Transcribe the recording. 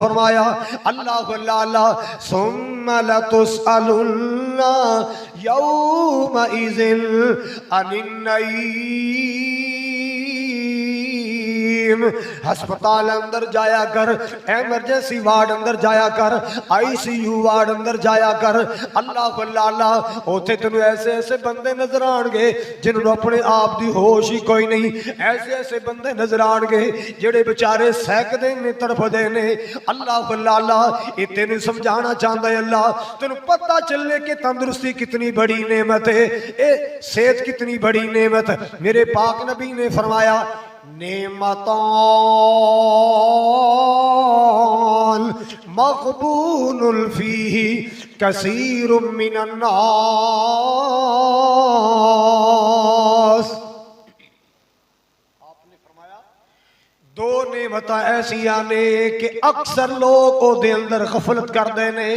फरमाया अल्लाह अल्लाह सुम्मा लतुसअलुन्ना यौमइज़िन अनिन नईम। हस्पताल अंदर जाया कर, एमरजेंसी वार्ड अंदर जाया कर, ICU वार्ड अंदर जाया कर। अल्लाह अल्लाह उथे तेन ऐसे ऐसे बंदे नजर आएंगे जिन्होंने अपने आप की होश ही कोई नहीं। ऐसे ऐसे बंदे नजर आएंगे जेड़े बेचारे सहकदे ने, तड़फदे ने। अल्लाह अल्लाह ये तेन समझाना चाहता है। अल्लाह तेन पता चले कि तंदुरुस्ती कितनी बड़ी नेमत है, ये सेहत कितनी बड़ी नेमत। मेरे पाक नबी ने फरमाया नेमतान मक़बूनुल फीही कसीरुम मिनन नास। आपने फरमाया दो नेमत ऐसिया ने कि अक्सर लोग ओदे अंदर गफलत करते हैं।